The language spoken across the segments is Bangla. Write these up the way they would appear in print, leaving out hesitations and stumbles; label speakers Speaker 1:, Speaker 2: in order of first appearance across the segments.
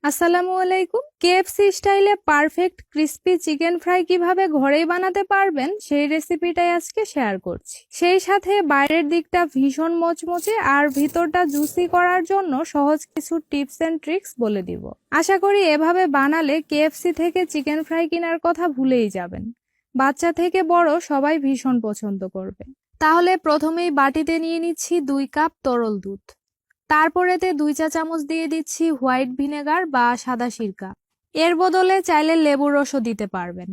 Speaker 1: আসসালামু আলাইকুম। কেএফসি স্টাইলে পারফেক্ট ক্রিস্পি চিকেন ফ্রাই কিভাবে ঘরেই বানাতে পারবেন সেই রেসিপিটাই আজকে শেয়ার করছি। সেই সাথে বাইরের দিকটা ভীষণ মচমচে আর ভিতরটা জুসি করার জন্য সহজ কিছু টিপস এন্ড ট্রিক্স বলে দিব। আশা করি এভাবে বানালে কেএফসি থেকে চিকেন ফ্রাই কেনার কথা ভুলেই যাবেন। বাচ্চা থেকে বড় সবাই ভীষণ পছন্দ করবে। তাহলে প্রথমেই বাটিতে নিয়ে নিচ্ছি 2 কাপ তরল দুধ। তারপরেতে 2 চা চামচ দিয়ে দিচ্ছি হোয়াইট ভিনেগার বা সাদা সিরকা। এর বদলে চাইলে লেবুর রসও দিতে পারবেন।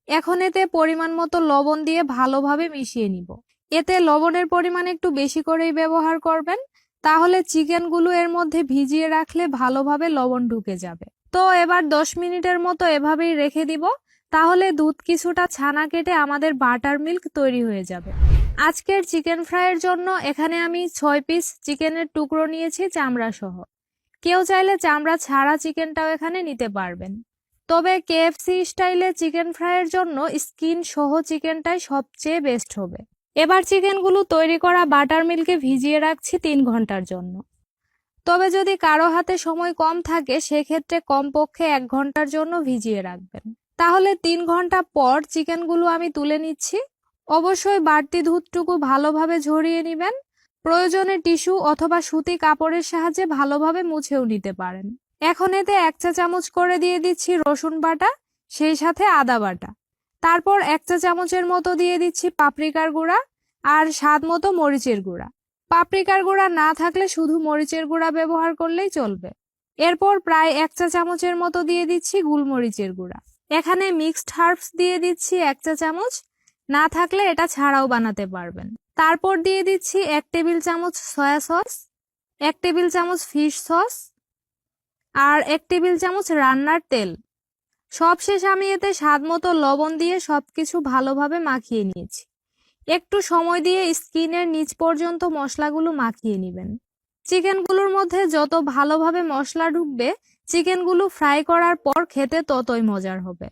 Speaker 1: এখন এতে পরিমাণ মতো লবণ দিয়ে ভালোভাবে মিশিয়ে নিব। এতে লবণের পরিমাণ একটু বেশি করেই ব্যবহার করবেন, তাহলে চিকেনগুলো এর মধ্যে ভিজিয়ে রাখলে ভালোভাবে লবণ ঢুকে যাবে। তো এবার 10 মিনিটের মতো এভাবেই রেখে দিব, তাহলে দুধ কিছুটা ছানা কেটে আমাদের বাটার মিল্ক তৈরি হয়ে যাবে। আজকের চিকেন ফ্রাইয়ের জন্য এখানে আমি 6 পিস চিকেনের টুকরো নিয়েছি চামড়া সহ। কেউ চাইলে চামড়া ছাড়া চিকেনটাও এখানে নিতে পারবেন, তবে কেএফসি স্টাইলে চিকেন ফ্রাইয়ের জন্য স্কিন সহ চিকেনটাই সবচেয়ে বেস্ট হবে। এবার চিকেনগুলো তৈরি করা বাটার মিল্কে ভিজিয়ে রাখছি 3 ঘন্টার জন্য। তবে যদি কারো হাতে সময় কম থাকে সেক্ষেত্রে কমপক্ষে 1 ঘন্টার জন্য ভিজিয়ে রাখবেন। তাহলে 3 ঘন্টা পর চিকেনগুলো আমি তুলে নিচ্ছি। অবশ্যই বাড়তি দুধটুকু ভালোভাবে ঝরিয়ে নেবেন। প্রয়োজনে টিস্যু অথবা সুতি কাপড়ের সাহায্যে ভালোভাবে মুছেও নিতে পারেন। এখন এতে 1 চা চামচ করে দিয়ে দিচ্ছি রসুন বাটা, সেই সাথে আদা বাটা। তারপর 1 চা চামচের মতো দিয়ে দিচ্ছি পাপরিকার গুঁড়া আর স্বাদ মতো মরিচের গুঁড়া। পাপরিকার গুঁড়া না থাকলে শুধু মরিচের গুঁড়া ব্যবহার করলেই চলবে। এরপর প্রায় 1 চা চামচের মতো দিয়ে দিচ্ছি গোলমরিচের গুঁড়া। এখানে মিক্সড হার্বস দিয়ে দিচ্ছি 1 চা চামচ, না থাকলে এটা ছাড়াও বানাতে পারবেন। তারপর দিয়ে দিচ্ছি 1 টেবিল চামচ সয়া সস, 1 টেবিল চামচ ফিশ সস আর 1 টেবিল চামচ রান্নার তেল। সবশেষ আমি এতে স্বাদ মতো লবণ দিয়ে সবকিছু ভালোভাবে মাখিয়ে নিয়েছি। একটু সময় দিয়ে স্কিনের নিচ পর্যন্ত মশলাগুলো মাখিয়ে নেবেন। চিকেনগুলোর মধ্যে যত ভালোভাবে মশলা ঢুকবে, চিকেনগুলো ফ্রাই করার পর খেতে ততই মজার হবে।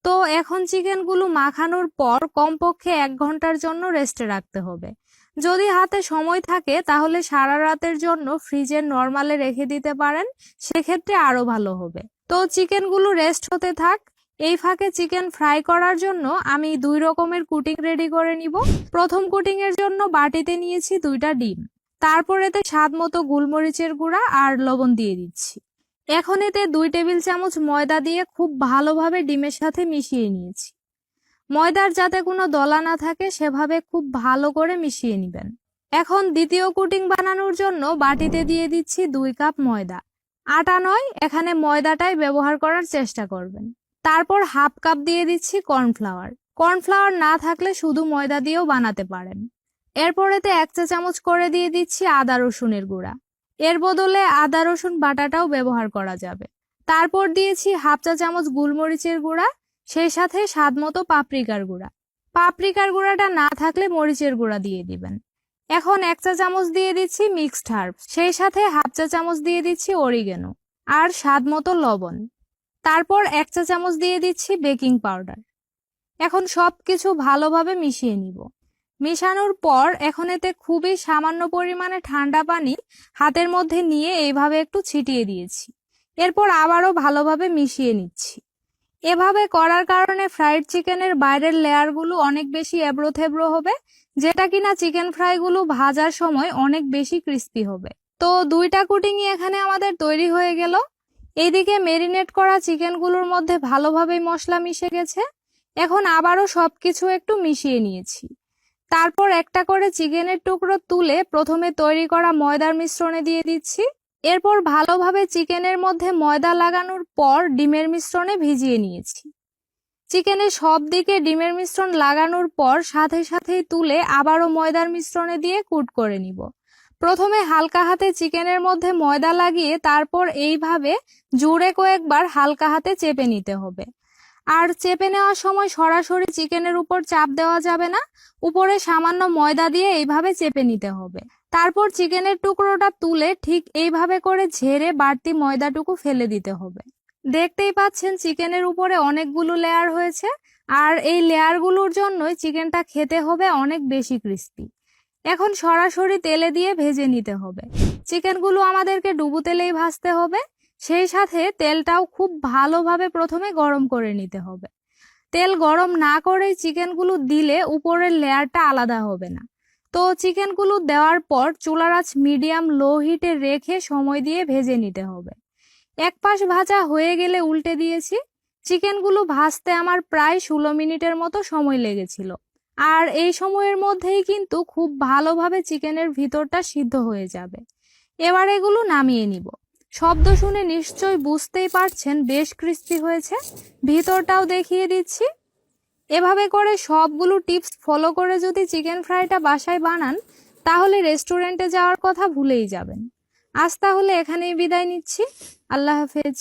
Speaker 1: তো এখন চিকেনগুলো মাখানোর পর কমপক্ষে 1 ঘন্টার জন্য রেস্টে রাখতে হবে। যদি হাতে সময় থাকে তাহলে সারা রাতের জন্য ফ্রিজে নরমালে রেখে দিতে পারেন, সেক্ষেত্রে আরো ভালো হবে। তো চিকেনগুলো রেস্ট হতে থাক। এই ফাঁকে চিকেন ফ্রাই করার জন্য আমি 2 রকমের কুটিং রেডি করে নিব। প্রথম কুটিং এর জন্য বাটিতে নিয়েছি 2টা ডিম। তারপর এতে স্বাদ মতো গোলমরিচের গুঁড়া আর লবণ দিয়ে দিচ্ছি। এখন এতে 2 টেবিল চামচ ময়দা দিয়ে খুব ভালোভাবে ডিমের সাথে মিশিয়ে নিয়েছি। ময়দার যাতে কোনো দলা না থাকে সেভাবে খুব ভালো করে মিশিয়ে নেবেন। এখন দ্বিতীয় কুটিং বানানোর জন্য বাটিতে দিয়ে দিচ্ছি 2 কাপ ময়দা। আটা নয়, এখানে ময়দাটাই ব্যবহার করার চেষ্টা করবেন। তারপর হাফ কাপ দিয়ে দিচ্ছি কর্নফ্লাওয়ার। কর্নফ্লাওয়ার না থাকলে শুধু ময়দা দিয়েও বানাতে পারেন। এরপর এতে 1 চা চামচ করে দিয়ে দিচ্ছি আদা রসুনের গুঁড়া। এর বদলে আদা রসুন বাটাটাও ব্যবহার করা যাবে। তারপর দিয়েছি হাফ চা চামচ গোলমরিচের গুঁড়া, সেই সাথে স্বাদ মতো পাপরিকার গুঁড়া। পাপরিকার গুঁড়াটা না থাকলে মরিচের গুঁড়া দিয়ে দিবেন। এখন 1 চা চামচ দিয়ে দিচ্ছি মিক্সড হার্বস, সেই সাথে হাফ চা চামচ দিয়ে দিচ্ছি অরিগেনো আর স্বাদ মতো লবণ। তারপর 1 চা চামচ দিয়ে দিচ্ছি বেকিং পাউডার। এখন সবকিছু ভালোভাবে মিশিয়ে নিব। মেশানোর পর এখন এতে খুবই সামান্য পরিমাণে ঠান্ডা পানি হাতের মধ্যে নিয়ে এইভাবে একটু ছিটিয়ে দিয়েছি। এরপর আবারও ভালোভাবে মিশিয়ে নিচ্ছি। এভাবে করার কারণে ফ্রাইড চিকেনের বাইরের লেয়ারগুলো অনেক বেশি এবড়ো থেবড়ো হবে, যেটা কিনা চিকেন ফ্রাইগুলো ভাজার সময় অনেক বেশি ক্রিস্পি হবে। তো 2টা কুটিংই এখানে আমাদের তৈরি হয়ে গেল। এইদিকে মেরিনেট করা চিকেনগুলোর মধ্যে ভালোভাবে মশলা মিশে গেছে। এখন আবারও সবকিছু একটু মিশিয়ে নিয়েছি। তারপর একটা করে চিকেনের টুকরো তুলে প্রথমে তৈরি করা ময়দার মিশ্রণে দিয়ে দিচ্ছি। এরপর ভালোভাবে চিকেনের মধ্যে ময়দা লাগানোর পর ডিমের মিশ্রণে ভিজিয়ে নিয়েছি। চিকেনের সব দিকে ডিমের মিশ্রণ লাগানোর পর সাথে সাথেই তুলে আবারও ময়দার মিশ্রণে দিয়ে কুট করে নিব। প্রথমে হালকা হাতে চিকেনের মধ্যে ময়দা লাগিয়ে তারপর এইভাবে জুড়ে কয়েকবার হালকা হাতে চেপে নিতে হবে। আর চেপে নেওয়ার সময় সরাসরি চিকেনের উপর চাপ দেওয়া যাবে না, উপরে সামান্য ময়দা দিয়ে এইভাবে চেপে নিতে হবে। তারপর চিকেনের টুকরোটা তুলে ঠিক এইভাবে করে ঝেড়ে বাড়তি ময়দাটুকু ফেলে দিতে হবে। দেখতেই পাচ্ছেন চিকেনের উপরে অনেকগুলো লেয়ার হয়েছে, আর এই লেয়ারগুলোর জন্যই চিকেনটা খেতে হবে অনেক বেশি ক্রিস্পি। এখন সরাসরি তেলে দিয়ে ভেজে নিতে হবে। চিকেনগুলো আমাদেরকে ডুবো তেলেই ভাজতে হবে। সেই সাথে তেলটাও খুব ভালোভাবে প্রথমে গরম করে নিতে হবে। তেল গরম না করেই চিকেনগুলো দিলে উপরের লেয়ারটা আলাদা হবে না। তো চিকেনগুলো দেওয়ার পর চুলার আঁচ মিডিয়াম লো হিটে রেখে সময় দিয়ে ভেজে নিতে হবে। এক পাশ ভাজা হয়ে গেলে উল্টে দিয়েছি। চিকেনগুলো ভাজতে আমার প্রায় 16 মিনিটের মতো সময় লেগেছিল। আর এই সময়ের মধ্যেই কিন্তু খুব ভালোভাবে চিকেনের ভিতরটা সিদ্ধ হয়ে যাবে। এবার এগুলো নামিয়ে নিব। শব্দ শুনে নিশ্চয়ই বুঝতেই পারছেন বেশ ক্রিস্পি হয়েছে। ভিতরটাও দেখিয়ে দিচ্ছি। এভাবে করে সবগুলো টিপস ফলো করে যদি চিকেন ফ্রাইটা বাসায় বানান, তাহলে রেস্টুরেন্টে যাওয়ার কথা ভুলেই যাবেন। আজ তাহলে এখানেই বিদায় নিচ্ছি। আল্লাহ হাফেজ।